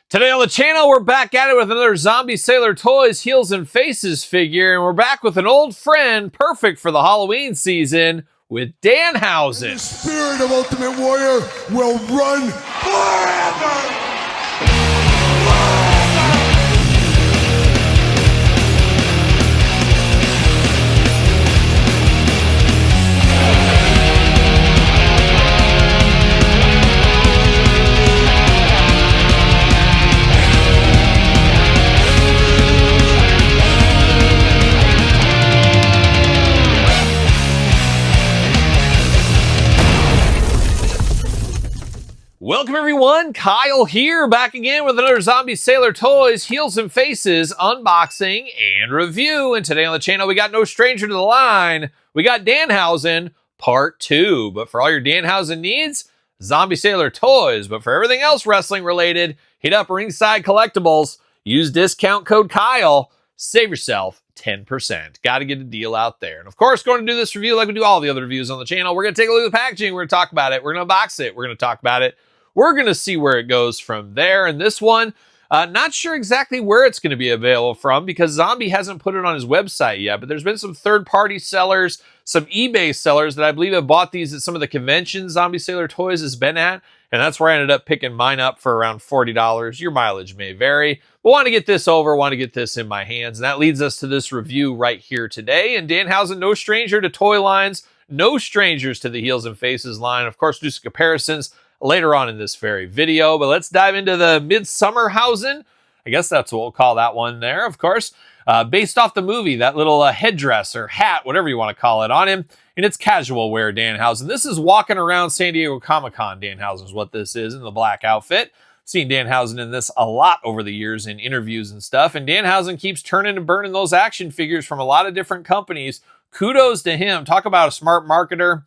Today on the channel, we're back at it with another Zombie Sailor Toys Heels and Faces figure, and we're back with an old friend, perfect for the Halloween season, with Danhausen. The spirit of Ultimate Warrior will run forever! Welcome everyone, Kyle here, back again with another Zombie Sailor Toys Heels and Faces unboxing and review. And today on the channel, we got no stranger to the line. We got Danhausen Part 2. But for all your Danhausen needs, Zombie Sailor Toys. But for everything else wrestling related, hit up Ringside Collectibles. Use discount code Kyle. Save yourself 10%. Got to get a deal out there. And of course, going to do this review like we do all the other reviews on the channel. We're going to take a look at the packaging. We're going to talk about it. We're going to unbox it. We're going to talk about it. We're going to see where it goes from there. And this one, not sure exactly where it's going to be available from because Zombie hasn't put it on his website yet. But there's been some third-party sellers, some eBay sellers that I believe have bought these at some of the conventions Zombie Sailor Toys has been at. And that's where I ended up picking mine up for around $40. Your mileage may vary. But want to get this over, want to get this in my hands. And that leads us to this review right here today. And Danhausen, no stranger to toy lines, no strangers to the Heels and Faces line. Of course, do some comparisons later on in this very video, but let's dive into the Midsummerhausen. I guess that's what we'll call that one there, of course. Based off the movie, that little headdress or hat, whatever you want to call it, on him. And it's casual wear Danhausen. This is walking around San Diego Comic-Con Danhausen is what this is in the black outfit. Seen Danhausen in this a lot over the years in interviews and stuff. And Danhausen keeps turning and burning those action figures from a lot of different companies. Kudos to him. Talk about a smart marketer.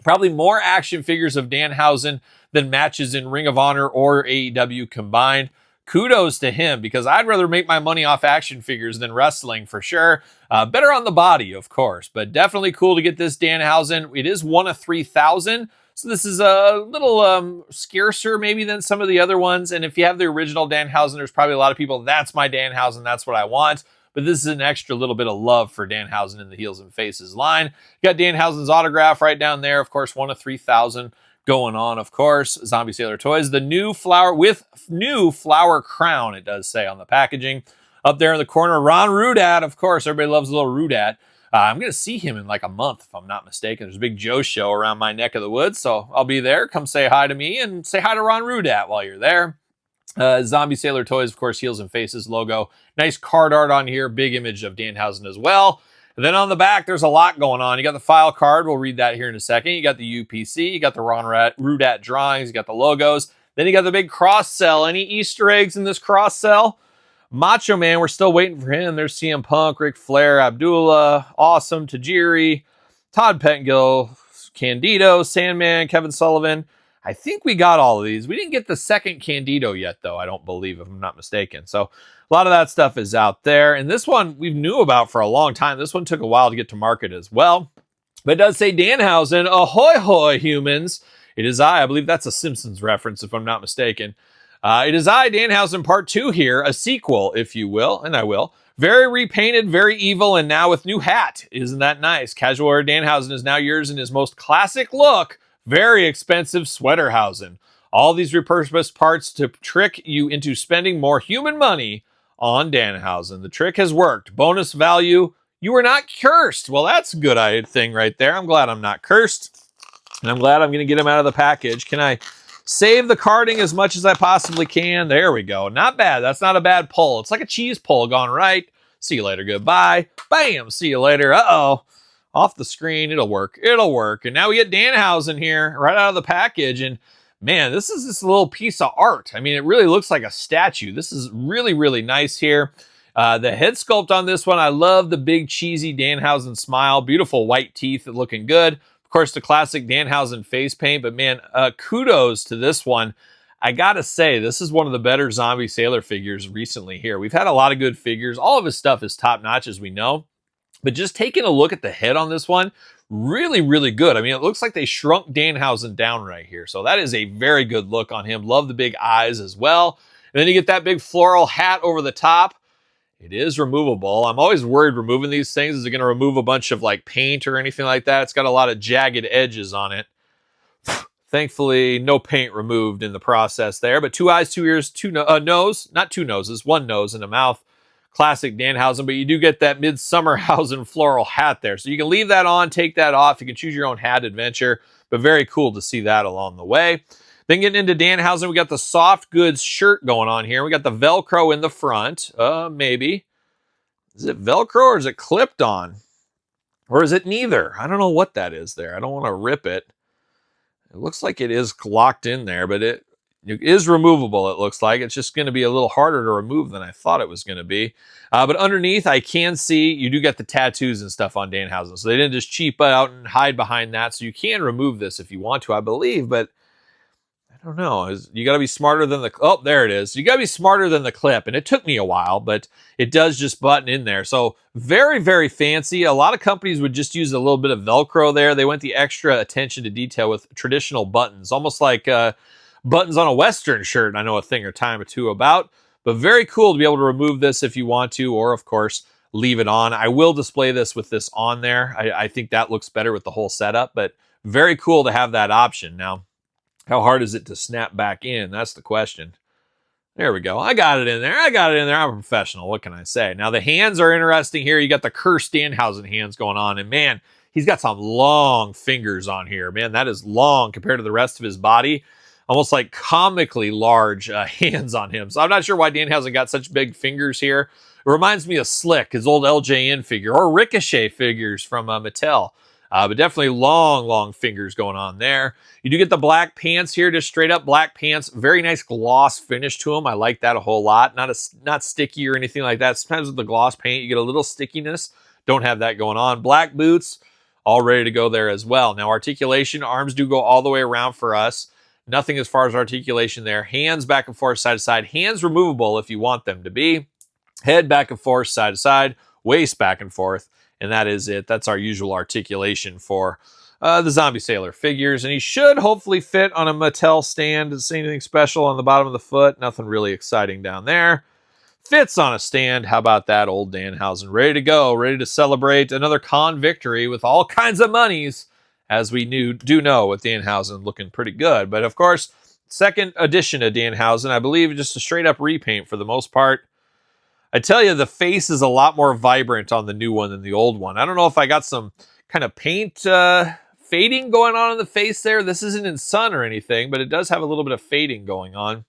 Probably more action figures of Danhausen than matches in Ring of Honor or AEW combined. Kudos to him, because I'd rather make my money off action figures than wrestling for sure. Better on the body, of course, but definitely cool to get this Danhausen. It is one of 3,000, so this is a little scarcer maybe than some of the other ones. And if you have the original Danhausen, there's probably a lot of people, that's my Danhausen, that's what I want. But this is an extra little bit of love for Danhausen in the Heels and Faces line. You got Danhausen's autograph right down there. Of course, one of 3,000 going on, of course. Zombie Sailor Toys. The new flower with new flower crown, it does say on the packaging. Up there in the corner, Ron Rudat. Of course, everybody loves a little Rudat. I'm going to see him in like a month, if I'm not mistaken. There's a big Joe show around my neck of the woods, so I'll be there. Come say hi to me and say hi to Ron Rudat while you're there. Zombie Sailor Toys, of course, Heels and Faces logo. Nice card art on here. Big image of Danhausen as well. And then on the back, there's a lot going on. You got the file card. We'll read that here in a second. You got the UPC. You got the Ron Rudat drawings. You got the logos. Then you got the big cross sell. Any Easter eggs in this cross sell? Macho Man, we're still waiting for him. There's CM Punk, Ric Flair, Abdullah, Awesome, Tajiri, Todd Pettengill, Candido, Sandman, Kevin Sullivan. I think we got all of these. We didn't get the second Candido yet, though, I don't believe, if I'm not mistaken. So a lot of that stuff is out there. And this one we knew about for a long time. This one took a while to get to market as well. But it does say Danhausen, ahoy hoy humans. It is I believe that's a Simpsons reference, if I'm not mistaken. It is I, Danhausen Part 2 here, a sequel, if you will, and I will. Very repainted, very evil, and now with new hat. Isn't that nice? Casual wear Danhausen is now yours in his most classic look. Very expensive Sweaterhausen. All these repurposed parts to trick you into spending more human money on Danhausen. The trick has worked. Bonus value, you were not cursed. Well, that's a good thing right there. I'm glad I'm not cursed. And I'm glad I'm going to get him out of the package. Can I save the carding as much as I possibly can? There we go. Not bad. That's not a bad pull. It's like a cheese pull gone right. See you later. Goodbye. Bam. See you later. Uh-oh. Off the screen, it'll work. It'll work. And now we get Danhausen here right out of the package. And man, this is this little piece of art. I mean, it really looks like a statue. This is really, really nice here. The head sculpt on this one, I love the big cheesy Danhausen smile. Beautiful white teeth looking good. Of course, the classic Danhausen face paint. But man, kudos to this one. I gotta say, this is one of the better Zombie Sailor figures recently here. We've had a lot of good figures. All of his stuff is top notch, as we know. But just taking a look at the head on this one, really, really good. I mean, it looks like they shrunk Danhausen down right here. So that is a very good look on him. Love the big eyes as well. And then you get that big floral hat over the top. It is removable. I'm always worried removing these things. Is it going to remove a bunch of like paint or anything like that? It's got a lot of jagged edges on it. Thankfully, no paint removed in the process there. But 2 eyes, 2 ears, nose. Not 2 noses, 1 nose and a mouth. Classic Danhausen. But you do get that Midsummerhausen floral hat there. So you can leave that on, take that off. You can choose your own hat adventure. But very cool to see that along the way. Then getting into Danhausen, we got the soft goods shirt going on here. We got the Velcro in the front. Maybe. Is it Velcro or is it clipped on? Or is it neither? I don't know what that is there. I don't want to rip it. It looks like it is locked in there, but it is removable, it looks like. It's just going to be a little harder to remove than I thought it was going to be. But underneath, I can see you do get the tattoos and stuff on Danhausen. So they didn't just cheap out and hide behind that. So you can remove this if you want to, I believe. But I don't know. You got to be smarter than the... Oh, there it is. You got to be smarter than the clip. And it took me a while, but it does just button in there. So very, very fancy. A lot of companies would just use a little bit of Velcro there. They went the extra attention to detail with traditional buttons, almost like buttons on a Western shirt. I know a thing or time or two about, but very cool to be able to remove this if you want to, or of course, leave it on. I will display this with this on there. I think that looks better with the whole setup, but very cool to have that option. Now, how hard is it to snap back in? That's the question. There we go. I got it in there. I'm a professional. What can I say? Now, the hands are interesting here. You got the cursed Danhausen hands going on. And man, he's got some long fingers on here. Man, that is long compared to the rest of his body. Almost like comically large hands on him. So I'm not sure why Danhausen got such big fingers here. It reminds me of Slick, his old LJN figure, or Ricochet figures from Mattel. But definitely long fingers going on there. You do get the black pants here, just straight up black pants. Very nice gloss finish to them. I like that a whole lot. Not sticky or anything like that. Sometimes with the gloss paint, you get a little stickiness. Don't have that going on. Black boots, all ready to go there as well. Now, articulation, arms do go all the way around for us. Nothing as far as articulation there. Hands back and forth, side to side. Hands removable if you want them to be. Head back and forth, side to side. Waist back and forth. And that is it. That's our usual articulation for the Zombie Sailor figures. And he should hopefully fit on a Mattel stand. Doesn't see anything special on the bottom of the foot. Nothing really exciting down there. Fits on a stand. How about that, old Danhausen? Ready to go. Ready to celebrate another con victory with all kinds of monies. As we do know with Danhausen looking pretty good. But of course, second edition of Danhausen, I believe just a straight up repaint for the most part. I tell you, the face is a lot more vibrant on the new one than the old one. I don't know if I got some kind of paint fading going on in the face there. This isn't in sun or anything, but it does have a little bit of fading going on.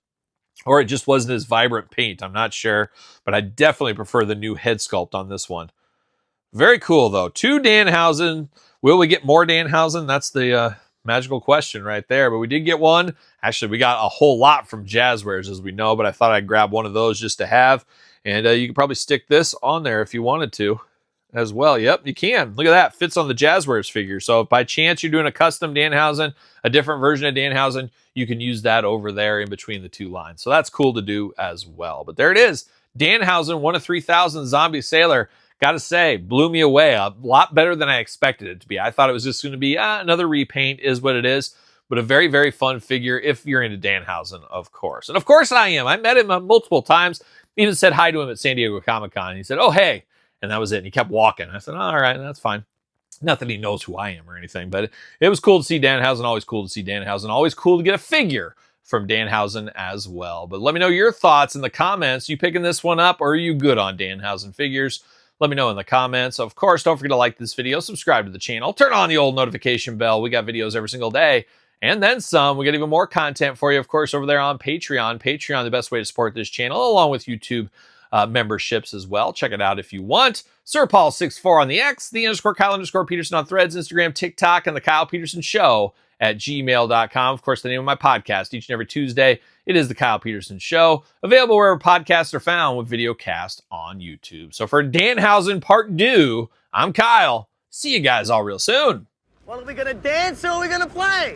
Or it just wasn't as vibrant paint. I'm not sure. But I definitely prefer the new head sculpt on this one. Very cool, though. 2 Danhausen. Will we get more Danhausen? That's the magical question right there. But we did get one. Actually, we got a whole lot from Jazzwares, as we know. But I thought I'd grab one of those just to have. And you could probably stick this on there if you wanted to as well. Yep, you can. Look at that. Fits on the Jazzwares figure. So if by chance you're doing a custom Danhausen, a different version of Danhausen, you can use that over there in between the two lines. So that's cool to do as well. But there it is. Danhausen, 1 of 3,000 Zombie Sailor. Gotta say, blew me away. A lot better than I expected it to be. I thought it was just going to be another repaint is what it is. But a very, very fun figure if you're into Danhausen, of course. And of course I am. I met him multiple times. Even said hi to him at San Diego Comic-Con. And he said, oh, hey. And that was it. And he kept walking. I said, all right, that's fine. Not that he knows who I am or anything, but it was cool to see Danhausen. Always cool to see Danhausen. Always cool to get a figure from Danhausen as well. But let me know your thoughts in the comments. You picking this one up or are you good on Danhausen figures? Let me know in the comments. Of course, don't forget to like this video, subscribe to the channel, turn on the old notification bell. We got videos every single day. And then some. We got even more content for you, of course, over there on Patreon. Patreon, the best way to support this channel, along with YouTube memberships as well. Check it out if you want. Sir Paul64 on the X, the _Kyle_Peterson on Threads, Instagram, TikTok, and the Kyle Peterson Show at gmail.com. Of course, the name of my podcast each and every Tuesday. It is the Kyle Peterson Show, available wherever podcasts are found with video cast on YouTube. So for Danhausen Part 2, I'm Kyle. See you guys all real soon. Well, are we gonna dance or are we gonna play?